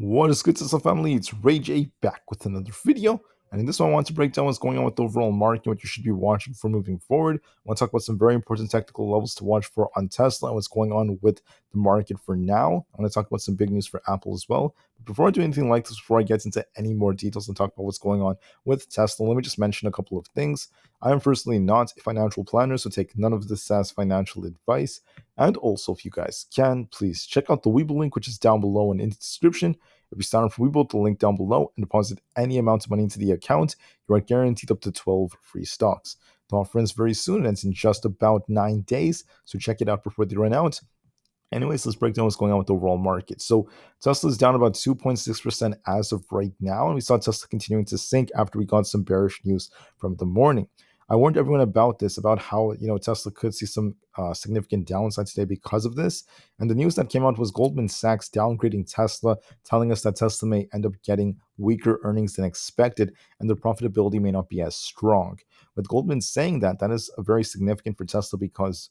What is good, Tsla family? It's Rage 8 back with another video. And in this one, I want to break down what's going on with the overall market, what you should be watching for moving forward. I want to talk about some very important technical levels to watch for on Tesla and what's going on with the market for now. I want to talk about some big news for Apple as well. But before I do anything like this, before I get into any more details and talk about what's going on with Tesla, let me just mention a couple of things. I am personally not a financial planner, so take none of this as financial advice. And also, if you guys can, please check out the Webull link, which is down below and in the description. If you sign up for Webull, the link down below, and deposit any amount of money into the account, you are guaranteed up to 12 free stocks. The offer ends very soon, and it's in just about 9 days, so check it out before they run out. Anyways, let's break down what's going on with the overall market. So Tesla is down about 2.6% as of right now, and we saw Tesla continuing to sink after we got some bearish news from the morning. I warned everyone about this, about how Tesla could see some significant downside today because of this. And the news that came out was Goldman Sachs downgrading Tesla, telling us that Tesla may end up getting weaker earnings than expected, and the profitability may not be as strong. With Goldman saying that, that is very significant for Tesla because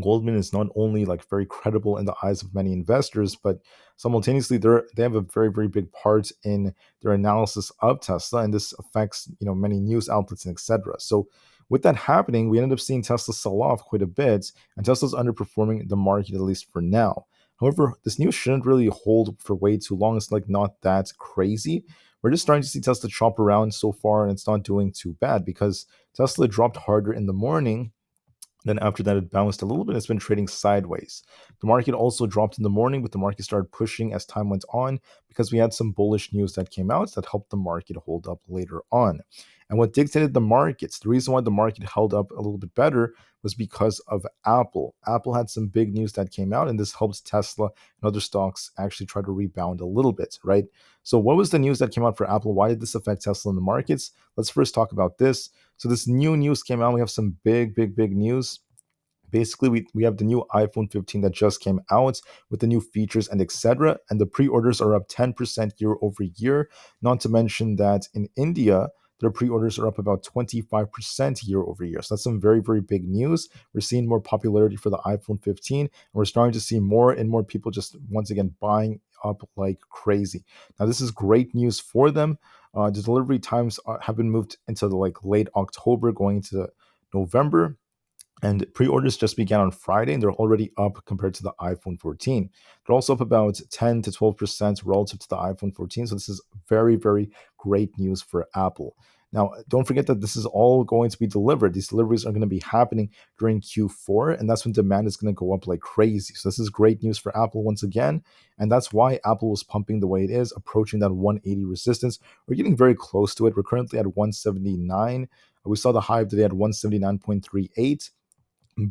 Goldman is not only like very credible in the eyes of many investors, but simultaneously they have a very very big part in their analysis of Tesla, and this affects many news outlets and etc. So with that happening, we ended up seeing Tesla sell off quite a bit, and Tesla's underperforming the market at least for now. However, this news shouldn't really hold for way too long. It's like not that crazy. We're just starting to see Tesla chop around so far, and it's not doing too bad because Tesla dropped harder in the morning. Then after that, it bounced a little bit. It's been trading sideways. The market also dropped in the morning, but the market started pushing as time went on because we had some bullish news that came out that helped the market hold up later on. And what dictated the markets, the reason why the market held up a little bit better was because of Aapl. Aapl had some big news that came out, and this helped Tesla and other stocks actually try to rebound a little bit, right? So what was the news that came out for Aapl? Why did this affect Tesla in the markets? Let's first talk about this. So this new news came out. We have some big news. Basically, we have the new iPhone 15 that just came out with the new features and etc. And the pre-orders are up 10% year over year. Not to mention that in India, their pre-orders are up about 25% year over year. So that's some very, very big news. We're seeing more popularity for the iPhone 15, and we're starting to see more and more people just once again buying up like crazy. Now, this is great news for them. The delivery times have been moved into the like late October, going into November. And pre-orders just began on Friday, and they're already up compared to the iPhone 14. They're also up about 10 to 12% relative to the iPhone 14. So this is very, very great news for Apple. Now, don't forget that this is all going to be delivered. These deliveries are going to be happening during Q4, and that's when demand is going to go up like crazy. So this is great news for Apple once again, and that's why Apple was pumping the way it is, approaching that 180 resistance. We're getting very close to it. We're currently at 179. We saw the high of the day at 179.38.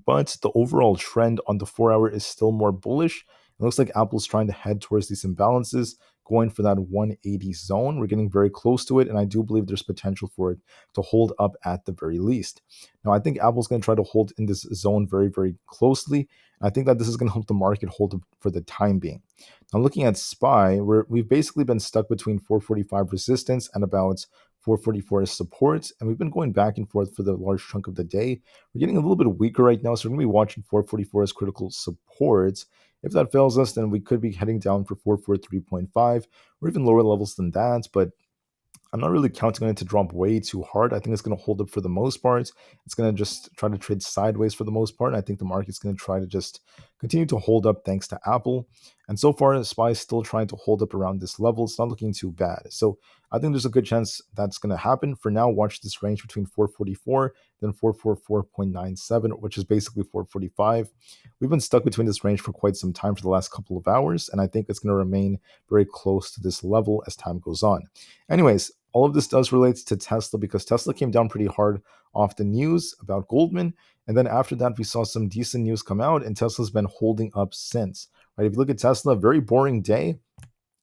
But the overall trend on the 4 hour is still more bullish. It looks like Apple's trying to head towards these imbalances, going for that 180 zone. We're getting very close to it, and I do believe there's potential for it to hold up at the very least. Now, I think Apple's going to try to hold in this zone very, very closely. I think that this is going to help the market hold up for the time being. Now, looking at SPY, we've basically been stuck between 445 resistance and about 444 is support, and we've been going back and forth for the large chunk of the day. We're getting a little bit weaker right now, so we're going to be watching 444 as critical support. If that fails us, then we could be heading down for 443.5 or even lower levels than that, but I'm not really counting on it to drop way too hard. I think it's going to hold up for the most part. It's going to just try to trade sideways for the most part. And I think the market's going to try to just continue to hold up thanks to Apple. And so far, SPY is still trying to hold up around this level. It's not looking too bad. So I think there's a good chance that's going to happen. For now, watch this range between 444 then 444.97, which is basically 445. We've been stuck between this range for quite some time for the last couple of hours, and I think it's going to remain very close to this level as time goes on. Anyways, all of this does relate to Tesla because Tesla came down pretty hard off the news about Goldman. And then after that, we saw some decent news come out, and Tesla's been holding up since. Right? If you look at Tesla, very boring day.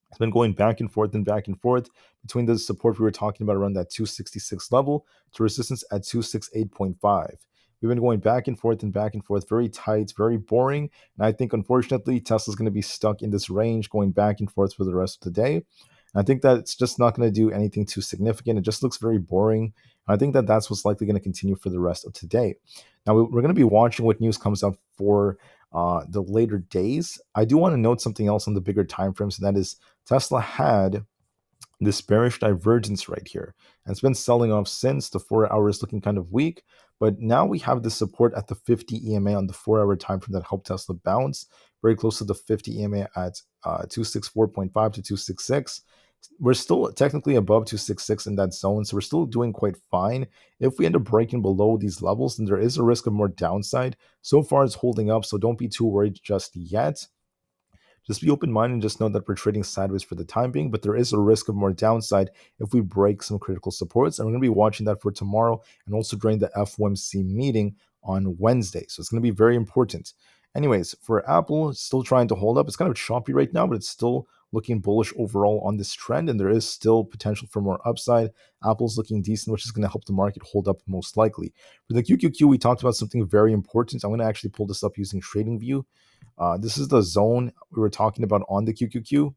It's been going back and forth between the support we were talking about around that 266 level to resistance at 268.5. We've been going back and forth, very tight, very boring. And I think, unfortunately, Tesla's going to be stuck in this range going back and forth for the rest of the day. And I think that it's just not going to do anything too significant. It just looks very boring. And I think that that's what's likely going to continue for the rest of today. Now, we're going to be watching what news comes out for the later days. I do want to note something else on the bigger time frames, and that is Tesla had this bearish divergence right here. And it's been selling off since. The 4 hour is looking kind of weak, but now we have the support at the 50 EMA on the 4 hour time frame that helped Tesla bounce very close to the 50 EMA at 264.5 to 266. We're still technically above 266 in that zone, so we're still doing quite fine. If we end up breaking below these levels, then there is a risk of more downside. So far, it's holding up, so don't be too worried just yet. Just be open minded and just know that we're trading sideways for the time being, but there is a risk of more downside if we break some critical supports. And we're going to be watching that for tomorrow and also during the FOMC meeting on Wednesday. So it's going to be very important. Anyways, for Apple, still trying to hold up. It's kind of choppy right now, but it's still looking bullish overall on this trend, and there is still potential for more upside. Apple's looking decent, which is going to help the market hold up most likely. For the QQQ, we talked about something very important. I'm going to actually pull this up using TradingView. This is the zone we were talking about on the QQQ.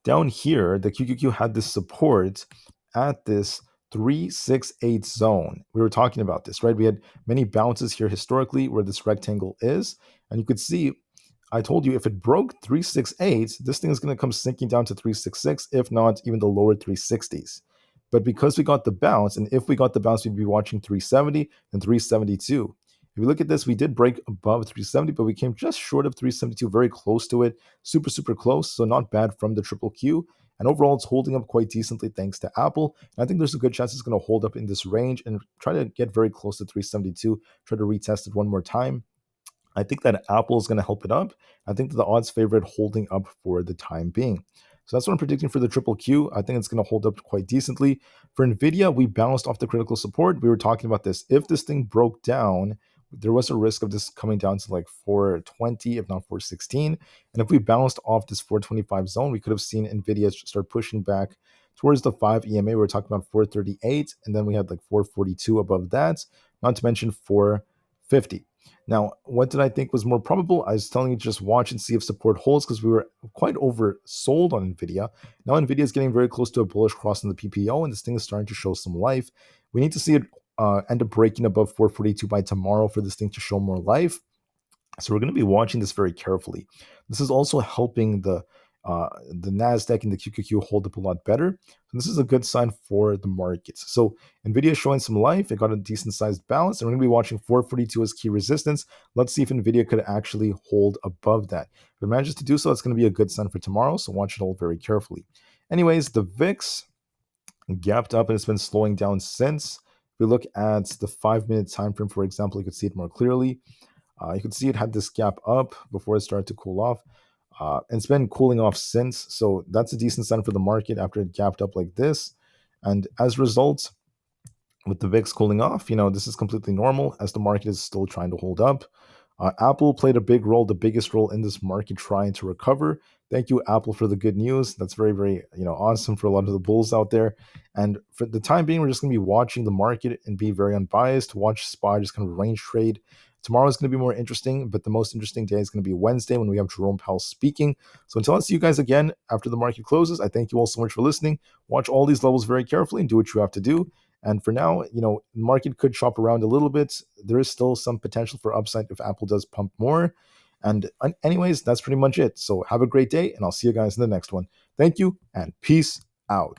Down here, the QQQ had this support at this 368 zone. We were talking about this, right? We had many bounces here historically where this rectangle is, and you could see I told you if it broke 368, this thing is going to come sinking down to 366, if not even the lower 360s. But because we got the bounce, and if we got the bounce, we'd be watching 370 and 372. If you look at this, we did break above 370, but we came just short of 372, very close to it, super, super close. So not bad from the triple Q. And overall, it's holding up quite decently thanks to Apple. And I think there's a good chance it's going to hold up in this range and try to get very close to 372, try to retest it one more time. I think that Apple is going to help it up. I think that the odds favor it holding up for the time being. So that's what I'm predicting for the triple Q. I think it's going to hold up quite decently. For Nvidia, we bounced off the critical support. We were talking about this. If this thing broke down, there was a risk of this coming down to like 420, if not 416. And if we bounced off this 425 zone, we could have seen Nvidia start pushing back towards the 5 EMA. We were talking about 438, and then we had like 442 above that, not to mention 450. Now, what did I think was more probable? I was telling you to just watch and see if support holds because we were quite oversold on Nvidia. Now Nvidia is getting very close to a bullish cross on the PPO, and this thing is starting to show some life. We need to see it end up breaking above 442 by tomorrow for this thing to show more life. So we're going to be watching this very carefully. This is also helping the Nasdaq and the QQQ hold up a lot better. And this is a good sign for the markets. So Nvidia is showing some life. It got a decent sized bounce, and we're going to be watching 442 as key resistance. Let's see if Nvidia could actually hold above that. If it manages to do so, it's going to be a good sign for tomorrow. So watch it all very carefully. Anyways, the VIX gapped up and it's been slowing down since. If we look at the 5 minute time frame, for example, you could see it more clearly. You can see it had this gap up before it started to cool off. And it's been cooling off since. So that's a decent sign for the market after it gapped up like this. And as a result, with the VIX cooling off, this is completely normal as the market is still trying to hold up. Apple played a big role, the biggest role in this market trying to recover. Thank you, Apple, for the good news. That's very, very, awesome for a lot of the bulls out there. And for the time being, we're just going to be watching the market and be very unbiased. Watch SPY, just kind of range trade. Tomorrow is going to be more interesting, but the most interesting day is going to be Wednesday when we have Jerome Powell speaking. So until I see you guys again after the market closes, I thank you all so much for listening. Watch all these levels very carefully and do what you have to do. And for now, the market could shop around a little bit. There is still some potential for upside if Apple does pump more. And anyways, that's pretty much it. So have a great day, and I'll see you guys in the next one. Thank you, and peace out.